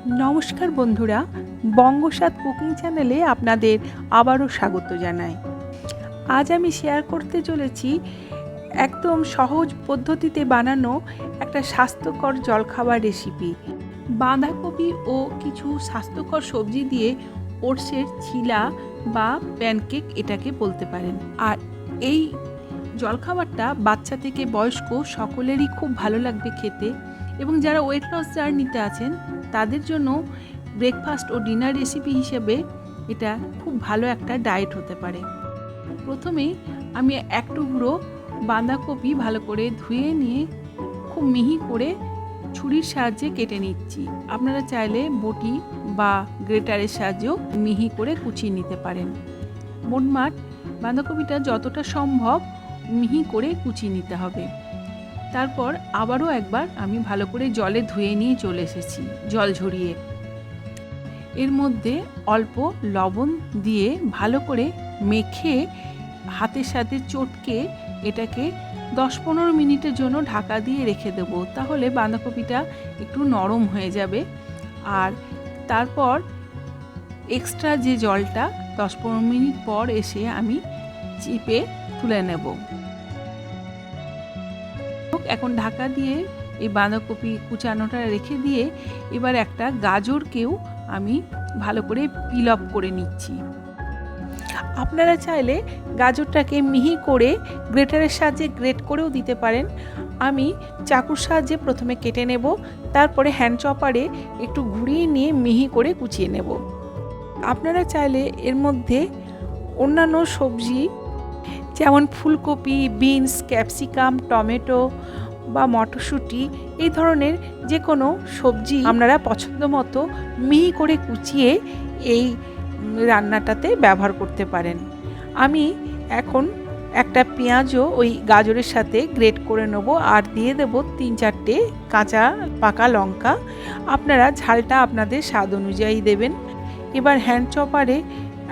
নমস্কার বন্ধুরা, বঙ্গস্বাদ কুকিং চ্যানেলে আপনাদের আবারও স্বাগত জানাই। আজ আমি শেয়ার করতে চলেছি একদম সহজ পদ্ধতিতে বানানো একটা স্বাস্থ্যকর জলখাবার রেসিপি। বাঁধাকপি ও কিছু স্বাস্থ্যকর সবজি দিয়ে ওটসের চিলা বা প্যানকেক এটাকে বলতে পারেন। আর এই জলখাবারটা বাচ্চা থেকে বয়স্ক সকলেরই খুব ভালো লাগবে খেতে, এবং যারা ওয়েট লস জার্নিতে আছেন তাদের জন্য ব্রেকফাস্ট ও ডিনার রেসিপি হিসেবে এটা খুব ভালো একটা ডায়েট হতে পারে। প্রথমেই আমি এক টুকরো বাঁধাকপি ভালো করে ধুয়ে নিয়ে খুব মিহি করে ছুরির সাহায্যে কেটে নিচ্ছি। আপনারা চাইলে বটি বা গ্রেটারের সাহায্যেও মিহি করে কুচিয়ে নিতে পারেন। মোটমাট বাঁধাকপিটা যতটা সম্ভব মিহি করে কুচিয়ে নিতে হবে। তারপর আবারও একবার আমি ভালো করে জলে ধুয়ে নিয়ে চলে এসেছি, জল ঝরিয়ে। এর মধ্যে অল্প লবণ দিয়ে ভালো করে মেখে হাতের সাথে চটকে এটাকে 10-15 মিনিটের জন্য ঢাকা দিয়ে রেখে দেব। তাহলে বাঁধাকপিটা একটু নরম হয়ে যাবে। আর তারপর এক্সট্রা যে জলটা 10-15 মিনিট পর এসে আমি চিপে তুলে নেব। এখন ঢাকা দিয়ে এই বাঁধাকপি কুচানোটা রেখে দিয়ে এবার একটা গাজরকেও আমি ভালো করে পিল অফ করে নিচ্ছি। আপনারা চাইলে গাজরটাকে মিহি করে গ্রেটারের সাহায্যে গ্রেট করেও দিতে পারেন। আমি চাকুর সাহায্যে প্রথমে কেটে নেব, তারপরে হ্যান্ড চপারে একটু ঘুরিয়ে নিয়ে মিহি করে কুচিয়ে নেব। আপনারা চাইলে এর মধ্যে অন্যান্য সবজি যেমন ফুলকপি, বিনস, ক্যাপসিকাম, টমেটো বা মটরশুঁটি এই ধরনের যে কোনো সবজি আপনারা পছন্দ মতো মিহি করে কুচিয়ে এই রান্নাটাতে ব্যবহার করতে পারেন। আমি এখন একটা পেঁয়াজও ওই গাজরের সাথে গ্রেট করে নেব আর দিয়ে দেব 3-4টে কাঁচা পাকা লঙ্কা। আপনারা ঝালটা আপনাদের স্বাদ অনুযায়ী দেবেন। এবার হ্যান্ড চপারে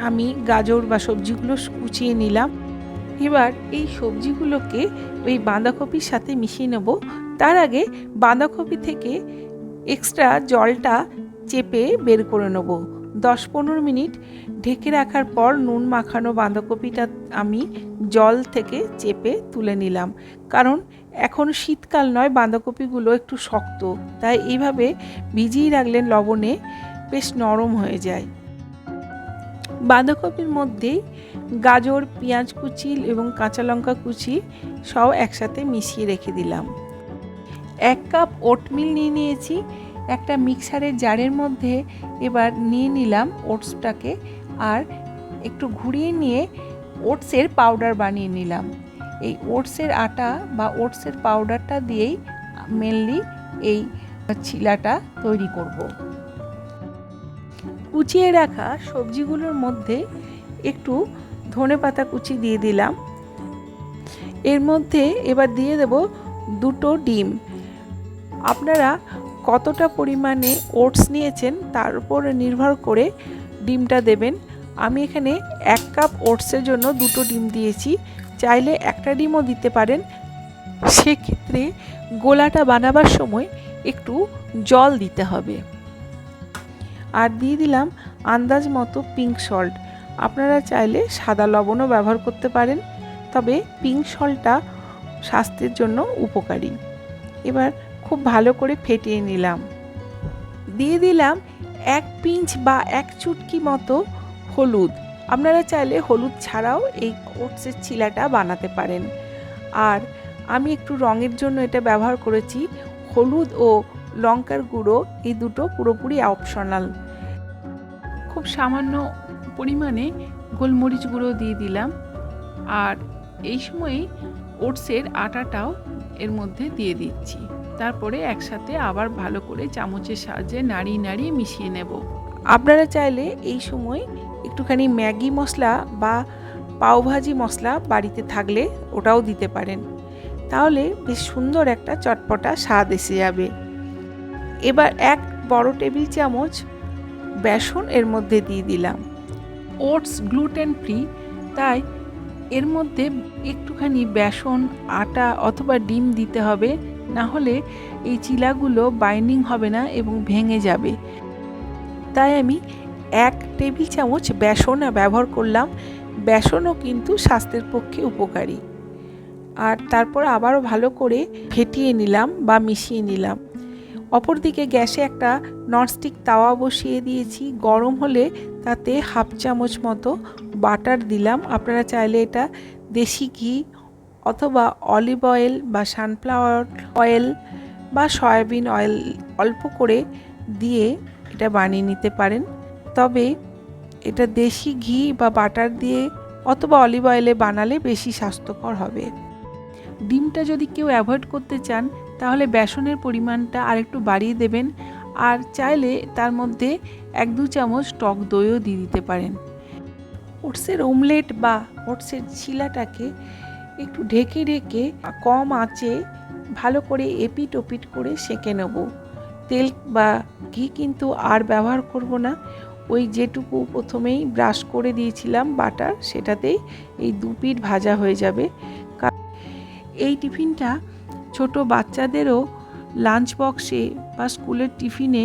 আমি গাজর বা সবজিগুলো কুচিয়ে নিলাম। এবার এই সবজিগুলোকে ওই বাঁধাকপির সাথে মিশিয়ে নেব। তার আগে বাঁধাকপি থেকে এক্সট্রা জলটা চেপে বের করে নেব। 10-15 মিনিট ঢেকে রাখার পর নুন মাখানো বাঁধাকপিটা আমি জল থেকে চেপে তুলে নিলাম। কারণ এখন শীতকাল নয়, বাঁধাকপিগুলো একটু শক্ত, তাই এইভাবে ভিজিয়ে রাখলে লবণে বেশ নরম হয়ে যায়। বাঁধাকপির মধ্যেই গাজর, পেঁয়াজ কুচি এবং কাঁচা লঙ্কা কুচি সব একসাথে মিশিয়ে রেখে দিলাম। 1 কাপ ওটমিল নিয়েছি। একটা মিক্সারের জারের মধ্যে এবার নিয়ে নিলাম ওটসটাকে আর একটু ঘুরিয়ে নিয়ে ওটসের পাউডার বানিয়ে নিলাম। এই ওটসের আটা বা ওটসের পাউডারটা দিয়েই মেনলি এই চিলাটা তৈরি করব। কুচিয়ে রাখা সবজিগুলোর মধ্যে একটু ধনেপাতা কুচি দিয়ে দিলাম। এর মধ্যে এবার দিয়ে দেব 2টো ডিম। আপনারা কতটা পরিমাণে ওটস নিয়েছেন তার উপর নির্ভর করে ডিমটা দেবেন। আমি এখানে 1 কাপ ওটসের জন্য 2টো ডিম দিয়েছি। চাইলে একটা ডিমও দিতে পারেন। সেক্ষেত্রে গোলাটা বানাবার সময় একটু জল দিতে হবে। আর দিয়ে দিলাম আন্দাজ মতো পিঙ্ক সল্ট। আপনারা চাইলে সাদা লবণও ব্যবহার করতে পারেন, তবে পিঙ্ক সল্টটা স্বাস্থ্যের জন্য উপকারী। এবার খুব ভালো করে ফেটিয়ে নিলাম। দিয়ে দিলাম 1 পিঞ্চ বা 1 চুটকি মতো হলুদ। আপনারা চাইলে হলুদ ছাড়াও এই ওটসের চিলাটা বানাতে পারেন। আর আমি একটু রঙের জন্য এটা ব্যবহার করেছি। হলুদ ও লঙ্কার গুঁড়ো এই দুটো পুরোপুরি অপশনাল। খুব সামান্য পরিমাণে গোলমরিচ গুঁড়ো দিয়ে দিলাম। আর এই সময় ওটসের আটাটাও এর মধ্যে দিয়ে দিচ্ছি। তারপরে একসাথে আবার ভালো করে চামচের সাহায্যে নাড়িয়ে মিশিয়ে নেব। আপনারা চাইলে এই সময় একটুখানি ম্যাগি মশলা বা পাওভাজি মশলা বাড়িতে থাকলে ওটাও দিতে পারেন। তাহলে বেশ সুন্দর একটা চটপটা স্বাদ এসে যাবে। এবার 1 বড় টেবিল চামচ বেসন এর মধ্যে দিয়ে দিলাম। ওটস গ্লুটেন ফ্রি, তাই এর মধ্যে একটুখানি বেসন, আটা অথবা ডিম দিতে হবে, না হলে এই চিলাগুলো বাইন্ডিং হবে না এবং ভেঙে যাবে। তাই আমি 1 টেবিল চামচ বেসন ব্যবহার করলাম। বেসনও কিন্তু স্বাস্থ্যের পক্ষে উপকারী। আর তারপর আবারও ভালো করে ফেটিয়ে নিলাম বা মিশিয়ে নিলাম। অপরদিকে গ্যাসে একটা ননস্টিক তাওয়া বসিয়ে দিয়েছি। গরম হলে তাতে 1/2 চামচ মতো বাটার দিলাম। আপনারা চাইলে এটা দেশি ঘি অথবা অলিভ অয়েল বা সানফ্লাওয়ার অয়েল বা সয়াবিন অয়েল অল্প করে দিয়ে এটা বানিয়ে নিতে পারেন। তবে এটা দেশি ঘি বা বাটার দিয়ে অথবা অলিভ অয়েলে বানালে বেশি স্বাস্থ্যকর হবে। ডিমটা যদি কেউ অ্যাভয়েড করতে চান তাহলে বেসনের পরিমাণটা আরেকটু বাড়িয়ে দেবেন, আর চাইলে তার মধ্যে 1-2 চামচ টক দইও দিয়ে দিতে পারেন। ওটসের অমলেট বা ওটসের ছিলাটাকে একটু ঢেকে ঢেকে কম আঁচে ভালো করে এপিট ওপিট করে সেঁকে নেব। তেল বা ঘি কিন্তু আর ব্যবহার করব না। ওই যেটুকু প্রথমেই ব্রাশ করে দিয়েছিলাম বাটার, সেটাতেই এই 2 পিঠ ভাজা হয়ে যাবে। এই টিফিনটা ছোট বাচ্চাদেরও লাঞ্চ বক্সে বা স্কুলের টিফিনে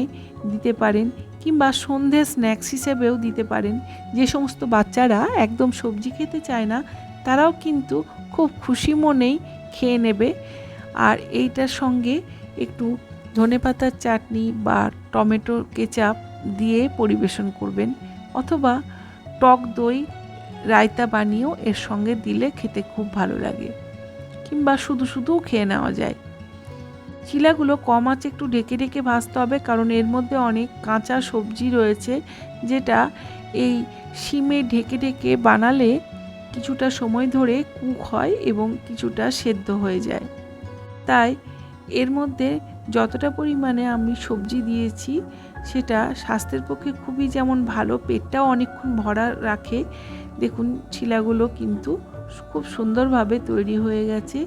দিতে পারেন, কিংবা সন্ধ্যে স্ন্যাক্স হিসেবেও দিতে পারেন। যে সমস্ত বাচ্চারা একদম সবজি খেতে চায় না তারাও কিন্তু খুব খুশি মনেই খেয়ে নেবে। আর এইটার সঙ্গে একটু ধনেপাতার চাটনি বা টমেটো কেচাপ দিয়ে পরিবেশন করবেন, অথবা টক দই রায়তা বানিয়েও এর সঙ্গে দিলে খেতে খুব ভালো লাগে, কিংবা শুধু শুধুও খেয়ে নেওয়া যায়। চিলাগুলো কম আঁচে একটু ঢেকে ঢেকে ভাজতে হবে, কারণ এর মধ্যে অনেক কাঁচা সবজি রয়েছে, যেটা এই শিমে ঢেকে ঢেকে বানালে কিছুটা সময় ধরে কুক হয় এবং কিছুটা সেদ্ধ হয়ে যায়। তাই এর মধ্যে যতটা পরিমাণে আমি সবজি দিয়েছি সেটা স্বাস্থ্যের পক্ষে খুবই যেমন ভালো, পেটটাও অনেকক্ষণ ভরা রাখে। দেখুন ছিলাগুলো কিন্তু খুব সুন্দরভাবে তৈরি হয়ে গেছে।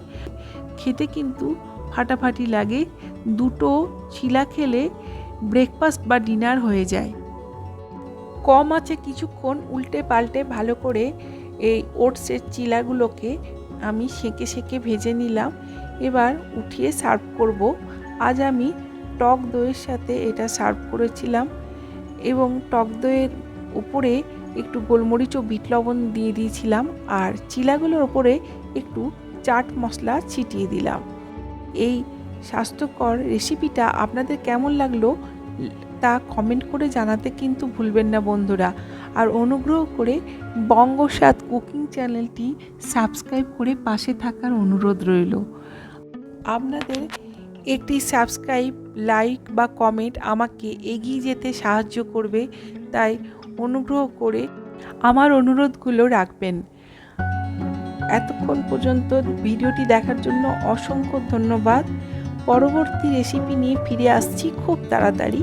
খেতে কিন্তু ফাটাফাটি লাগে। 2টো ছিলা খেলে ব্রেকফাস্ট বা ডিনার হয়ে যায়। কম আঁচে কিছুক্ষণ উল্টে পাল্টে ভালো করে এই ওটসের চিলাগুলোকে আমি সেঁকে সেঁকে ভেজে নিলাম। এবার উঠিয়ে সার্ভ করব। আজ আমি টক দইয়ের সাথে এটা সার্ভ করেছিলাম, এবং টক দইয়ের উপরে একটু গোলমরিচ ও বিট লবণ দিয়ে দিয়েছিলাম, আর চিলাগুলোর ওপরে একটু চাট মশলা ছিটিয়ে দিলাম। এই স্বাস্থ্যকর রেসিপিটা আপনাদের কেমন লাগলো তা কমেন্ট করে জানাতে কিন্তু ভুলবেন না বন্ধুরা। আর অনুগ্রহ করে বঙ্গস্বাদ কুকিং চ্যানেলটি সাবস্ক্রাইব করে পাশে থাকার অনুরোধ রইল। আপনাদের একটি সাবস্ক্রাইব, লাইক বা কমেন্ট আমাকে এগিয়ে যেতে সাহায্য করবে, তাই অনুগ্রহ করে আমার অনুরোধগুলো রাখবেন। এতক্ষণ পর্যন্ত ভিডিওটি দেখার জন্য অসংখ্য ধন্যবাদ। পরবর্তী রেসিপি নিয়ে ফিরে আসছি খুব তাড়াতাড়ি।